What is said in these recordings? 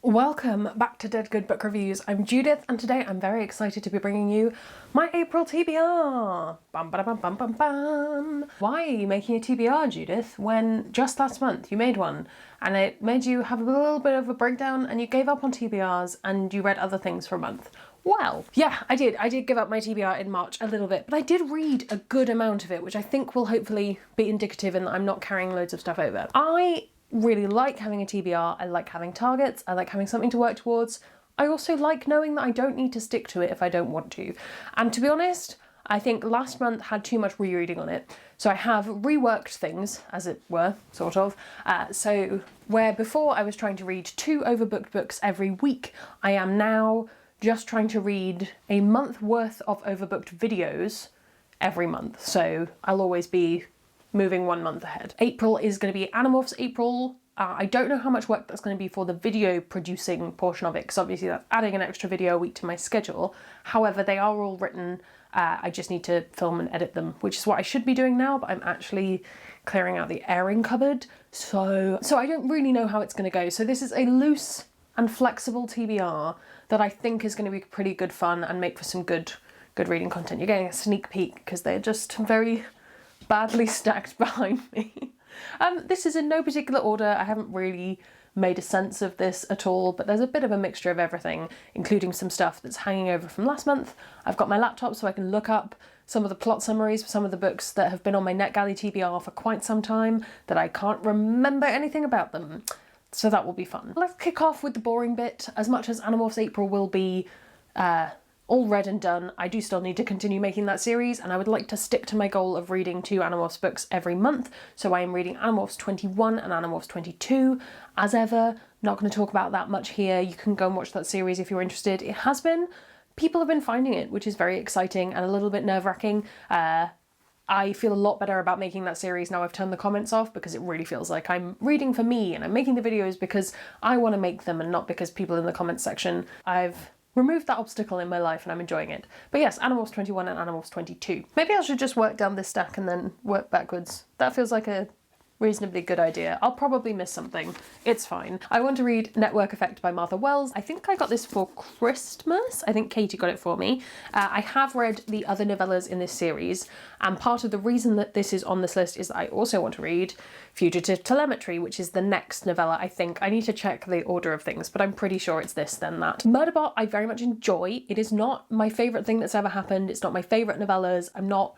Welcome back to Dead Good Book Reviews. I'm Judith, and today I'm very excited to be bringing you my April TBR. Bum ba da bum bum bum bum. Why are you making a TBR, Judith, when just last month you made one and it made you have a little bit of a breakdown and you gave up on TBRs and you read other things for a month? Well, yeah, I did. I did give up my TBR in March a little bit, but I did read a good amount of it, which I think will hopefully be indicative in that I'm not carrying loads of stuff over. I really like having a TBR, I like having targets, I like having something to work towards. I also like knowing that I don't need to stick to it if I don't want to. And to be honest, I think last month had too much rereading on it. So I have reworked things, as it were, sort of. So where before I was trying to read 2 overbooked books every week, I am now just trying to read a month worth of overbooked videos every month. So I'll always be moving 1 month ahead. April is going to be Animorphs April. I don't know how much work that's going to be for the video producing portion of it, because obviously that's adding an extra video a week to my schedule. However, they are all written. I just need to film and edit them, which is what I should be doing now, but I'm actually clearing out the airing cupboard. So I don't really know how it's going to go. So this is a loose and flexible TBR that I think is going to be pretty good fun and make for some good reading content. You're getting a sneak peek because they're just very badly stacked behind me. This is in no particular order. I haven't really made a sense of this at all, but there's a bit of a mixture of everything, including some stuff that's hanging over from last month. I've got my laptop so I can look up some of the plot summaries for some of the books that have been on my NetGalley TBR for quite some time that I can't remember anything about them. So that will be fun. Let's kick off with the boring bit. As much as Animorphs April will be all read and done, I do still need to continue making that series, and I would like to stick to my goal of reading 2 Animorphs books every month. So I am reading Animorphs 21 and Animorphs 22. As ever, not going to talk about that much here. You can go and watch that series if you're interested. It has been, people have been finding it, which is very exciting and a little bit nerve-wracking. I feel a lot better about making that series now I've turned the comments off, because it really feels like I'm reading for me and I'm making the videos because I want to make them and not because people in the comments section. I've removed that obstacle in my life and I'm enjoying it. But yes, Animorphs 21 and Animorphs 22. Maybe I should just work down this stack and then work backwards. That feels like a reasonably good idea. I'll probably miss something. It's fine. I want to read Network Effect by Martha Wells. I think I got this for Christmas. I think Katie got it for me. I have read the other novellas in this series, and part of the reason that this is on this list is that I also want to read Fugitive Telemetry, which is the next novella, I think. I need to check the order of things, but I'm pretty sure it's this, then that. Murderbot I very much enjoy. It is not my favourite thing that's ever happened. It's not my favourite novellas. I'm not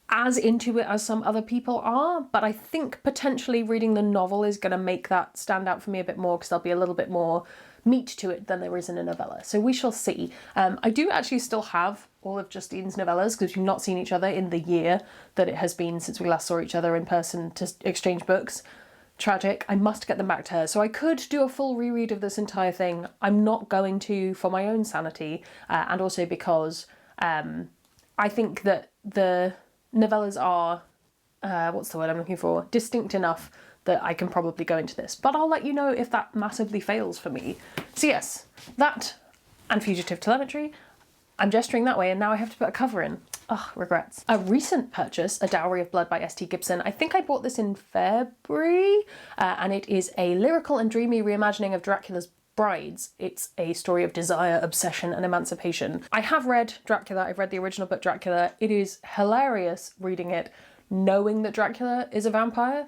as into it as some other people are, but I think potentially reading the novel is going to make that stand out for me a bit more, because there'll be a little bit more meat to it than there is in a novella. So we shall see. I do actually still have all of Justine's novellas, because we've not seen each other in the year that it has been since we last saw each other in person to exchange books. Tragic. I must get them back to her. So I could do a full reread of this entire thing. I'm not going to, for my own sanity, and also because I think that the novellas are, what's the word I'm looking for, distinct enough that I can probably go into this. But I'll let you know if that massively fails for me. So yes, that and Fugitive Telemetry. I'm gesturing that way and now I have to put a cover in. Ugh, regrets. A recent purchase, A Dowry of Blood by S.T. Gibson. I think I bought this in February, and it is a lyrical and dreamy reimagining of Dracula's Brides. It's a story of desire, obsession, and emancipation. I have read Dracula. I've read the original book Dracula. It is hilarious reading it, knowing that Dracula is a vampire.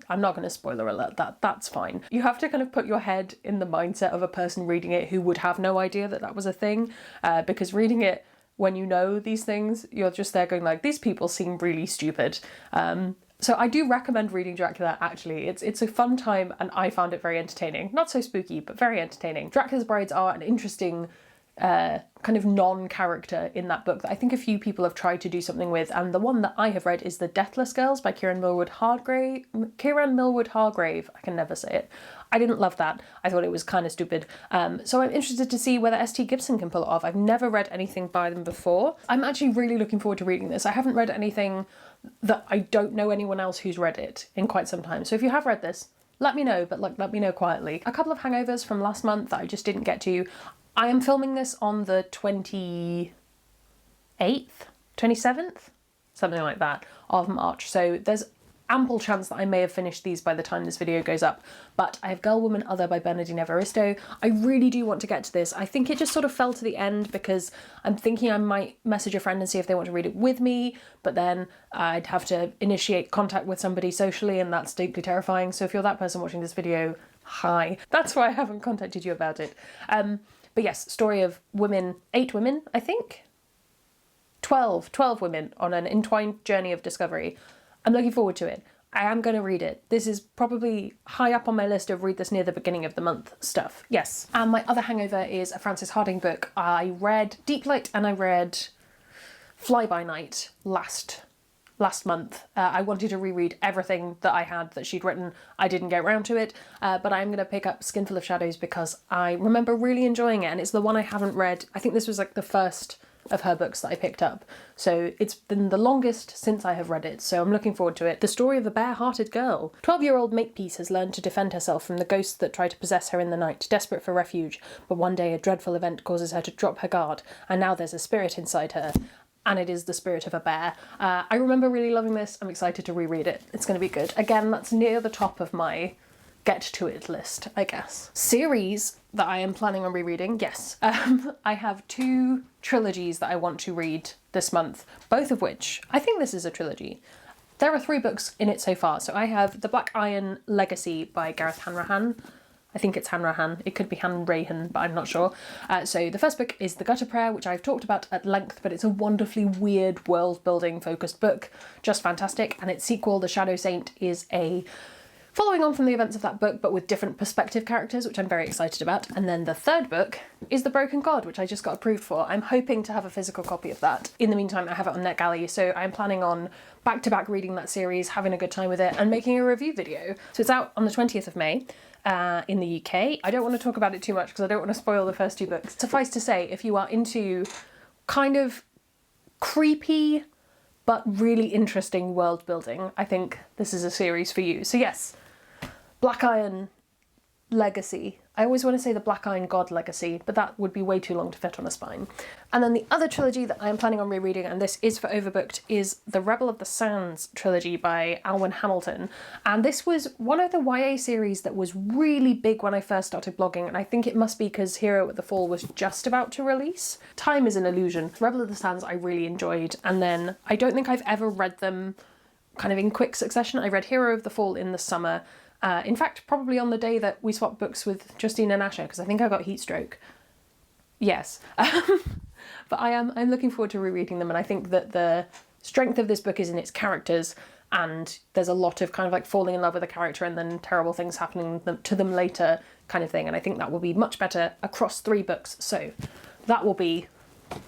I'm not going to spoiler alert that, that's fine. You have to kind of put your head in the mindset of a person reading it who would have no idea that that was a thing, because reading it when you know these things, you're just there going like, these people seem really stupid. So I do recommend reading Dracula, actually. It's a fun time and I found it very entertaining. Not so spooky, but very entertaining. Dracula's Brides are an interesting kind of non-character in that book that I think a few people have tried to do something with, and the one that I have read is The Deathless Girls by Kieran Millwood Hargrave. I can never say it. I didn't love that. I thought it was kind of stupid. So I'm interested to see whether S.T. Gibson can pull it off. I've never read anything by them before. I'm actually really looking forward to reading this. I haven't read anything that I don't know anyone else who's read it in quite some time. So if you have read this, let me know, but like, let me know quietly. A couple of hangovers from last month that I just didn't get to. I am filming this on the 28th, 27th, something like that, of March. So there's ample chance that I may have finished these by the time this video goes up, but I have Girl, Woman, Other by Bernardine Evaristo. I really do want to get to this. I think it just sort of fell to the end because I'm thinking I might message a friend and see if they want to read it with me, but then I'd have to initiate contact with somebody socially, and that's deeply terrifying. So if you're that person watching this video, hi. That's why I haven't contacted you about it. But yes, story of women, 8 women, I think? 12 women on an entwined journey of discovery. I'm looking forward to it. I am going to read it. This is probably high up on my list of read this near the beginning of the month stuff. Yes. And my other hangover is a Frances Hardinge book. I read Deep Light and I read Fly By Night last month. I wanted to reread everything that I had that she'd written. I didn't get around to it, but I'm going to pick up Skinful of Shadows because I remember really enjoying it, and it's the one I haven't read. I think this was like the first of her books that I picked up, so it's been the longest since I have read it, so I'm looking forward to it. The story of a bare-hearted girl. 12-year-old Makepeace has learned to defend herself from the ghosts that try to possess her in the night, desperate for refuge, but one day a dreadful event causes her to drop her guard, and now there's a spirit inside her, and it is the spirit of a bear. I remember really loving this. I'm excited to reread it. It's going to be good. Again, that's near the top of my get to it list, I guess. Series that I am planning on rereading, yes. I have 2 trilogies that I want to read this month, both of which, I think this is a trilogy. There are 3 books in it so far. So I have The Black Iron Legacy by Gareth Hanrahan. I think it's Hanrahan. It could be Hanrahan, but I'm not sure. So the first book is The Gutter Prayer, which I've talked about at length, but it's a wonderfully weird world-building focused book. Just fantastic. And its sequel, The Shadow Saint, is a following on from the events of that book, but with different perspective characters, which I'm very excited about. And then the third book is The Broken God, which I just got approved for. I'm hoping to have a physical copy of that. In the meantime, I have it on NetGalley, so I'm planning on back-to-back reading that series, having a good time with it, and making a review video. So it's out on the 20th of May. In the UK. I don't want to talk about it too much because I don't want to spoil the first 2 books. Suffice to say, if you are into kind of creepy but really interesting world building, I think this is a series for you. So yes, Black Iron Legacy. I always want to say the Black Iron God Legacy, but that would be way too long to fit on a spine. And then the other trilogy that I am planning on rereading, and this is for Overbooked, is the Rebel of the Sands trilogy by Alwyn Hamilton. And this was one of the YA series that was really big when I first started blogging, and I think it must be because Hero at the Fall was just about to release. Time is an illusion. Rebel of the Sands I really enjoyed, and then I don't think I've ever read them kind of in quick succession. I read Hero of the Fall in the summer. In fact, probably on the day that we swapped books with Justine and Asha, because I think I got heat stroke. Yes. But I'm looking forward to rereading them, and I think that the strength of this book is in its characters, and there's a lot of kind of like falling in love with a character and then terrible things happening to them later kind of thing, and I think that will be much better across 3 books, so that will be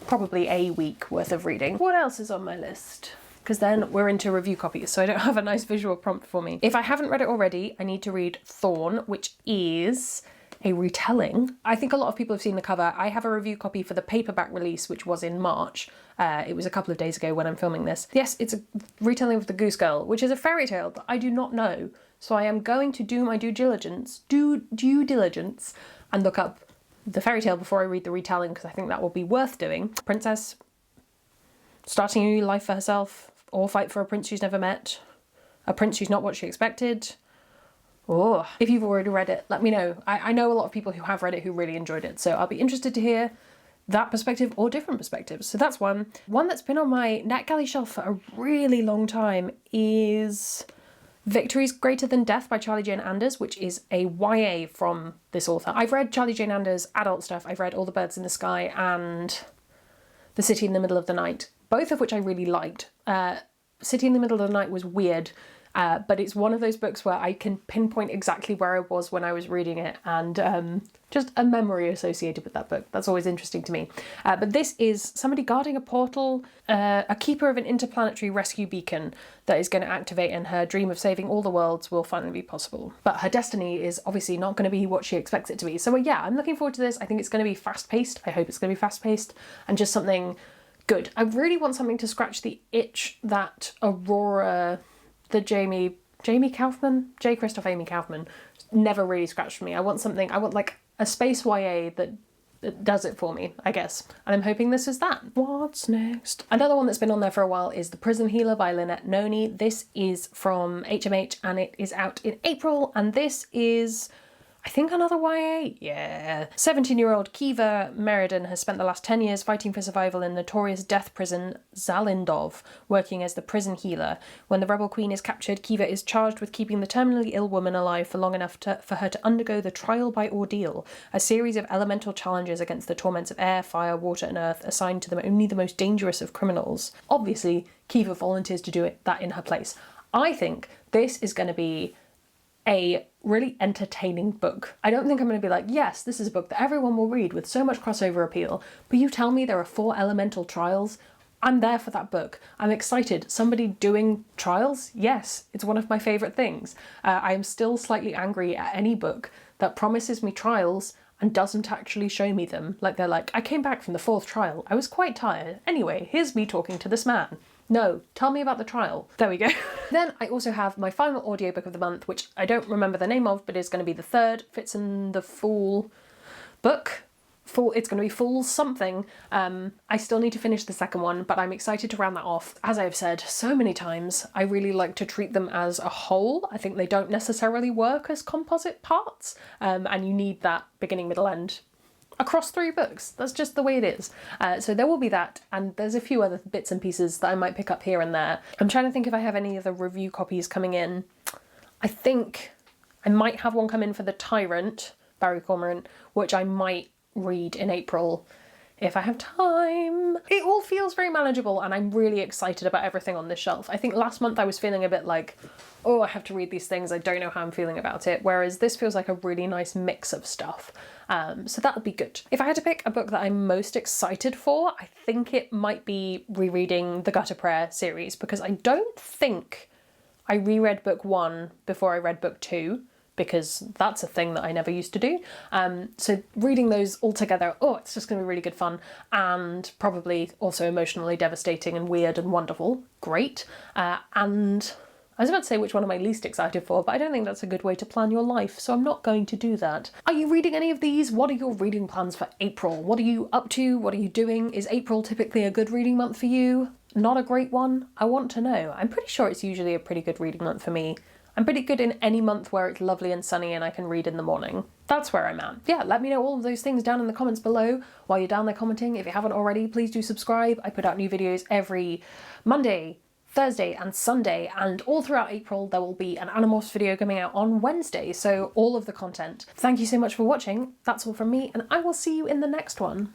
probably a week worth of reading. What else is on my list? Because then we're into review copies, so I don't have a nice visual prompt for me. If I haven't read it already, I need to read Thorn, which is a retelling. I think a lot of people have seen the cover. I have a review copy for the paperback release, which was in March. It was a couple of days ago when I'm filming this. Yes, it's a retelling of The Goose Girl, which is a fairy tale that I do not know. So I am going to do my due diligence, and look up the fairy tale before I read the retelling, because I think that will be worth doing. Princess starting a new life for herself, or fight for a prince she's never met, a prince who's not what she expected. Oh, if you've already read it, let me know. I know a lot of people who have read it who really enjoyed it, so I'll be interested to hear that perspective or different perspectives. So that's one. One that's been on my NetGalley shelf for a really long time is Victory's Greater Than Death by Charlie Jane Anders, which is a YA from this author. I've read Charlie Jane Anders' adult stuff. I've read All the Birds in the Sky and The City in the Middle of the Night, both of which I really liked. City in the Middle of the Night was weird, but it's one of those books where I can pinpoint exactly where I was when I was reading it, and just a memory associated with that book. That's always interesting to me. But this is somebody guarding a portal, a keeper of an interplanetary rescue beacon that is going to activate, and her dream of saving all the worlds will finally be possible. But her destiny is obviously not going to be what she expects it to be. So yeah, I'm looking forward to this. I think it's going to be fast-paced. I hope it's going to be fast-paced and just something good. I really want something to scratch the itch that Aurora, the J. Christoph Amy Kaufman, never really scratched for me. I want something, I want like a space YA that it does it for me, I guess. And I'm hoping this is that. What's next? Another one that's been on there for a while is The Prison Healer by Lynette Noni. This is from HMH and it is out in April, and this is, I think, another YA? Yeah. 17-year-old Kiva Meriden has spent the last 10 years fighting for survival in the notorious death prison Zalindov, working as the prison healer. When the rebel queen is captured, Kiva is charged with keeping the terminally ill woman alive for long enough for her to undergo the trial by ordeal, a series of elemental challenges against the torments of air, fire, water and earth assigned to them only the most dangerous of criminals. Obviously, Kiva volunteers to do that in her place. I think this is going to be a really entertaining book. I don't think I'm going to be like, yes, this is a book that everyone will read with so much crossover appeal, but you tell me there are 4 elemental trials, I'm there for that book. I'm excited. Somebody doing trials? Yes, it's one of my favourite things. I am still slightly angry at any book that promises me trials and doesn't actually show me them. Like they're like, I came back from the 4th trial. I was quite tired. Anyway, here's me talking to this man. No, tell me about the trial. There we go. Then I also have my final audiobook of the month, which I don't remember the name of, but is going to be the 3rd Fits in the Fool book. It's going to be Fools something. I still need to finish the 2nd one, but I'm excited to round that off. As I've said so many times, I really like to treat them as a whole. I think they don't necessarily work as composite parts, and you need that beginning, middle, end across 3 books. That's just the way it is. So there will be that, and there's a few other bits and pieces that I might pick up here and there. I'm trying to think if I have any other review copies coming in. I think I might have one come in for The Tyrant, Barry Cormorant, which I might read in April if I have time. It all feels very manageable and I'm really excited about everything on this shelf. I think last month I was feeling a bit like, oh, I have to read these things, I don't know how I'm feeling about it, whereas this feels like a really nice mix of stuff. So that'll be good. If I had to pick a book that I'm most excited for, I think it might be rereading the Gutter Prayer series, because I don't think I reread book 1 before I read book 2, because that's a thing that I never used to do. So reading those all together, oh, it's just gonna be really good fun, and probably also emotionally devastating and weird and wonderful. Great. And I was about to say which one am I least excited for, but I don't think that's a good way to plan your life, so I'm not going to do that. Are you reading any of these? What are your reading plans for April? What are you up to? What are you doing? Is April typically a good reading month for you? Not a great one? I want to know. I'm pretty sure it's usually a pretty good reading month for me. I'm pretty good in any month where it's lovely and sunny and I can read in the morning. That's where I'm at. Yeah, let me know all of those things down in the comments below while you're down there commenting. If you haven't already, please do subscribe. I put out new videos every Monday, Thursday and Sunday, and all throughout April there will be an Animorphs video coming out on Wednesday, so all of the content. Thank you so much for watching. That's all from me, and I will see you in the next one.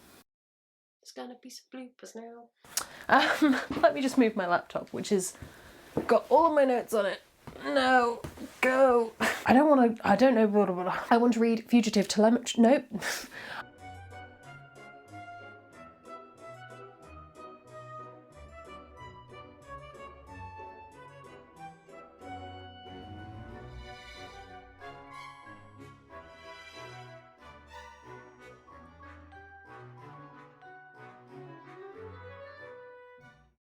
It's gonna be some bloopers now. Let me just move my laptop, which has got all of my notes on it. No, go. I don't know, I want to read Fugitive Telemetry, nope.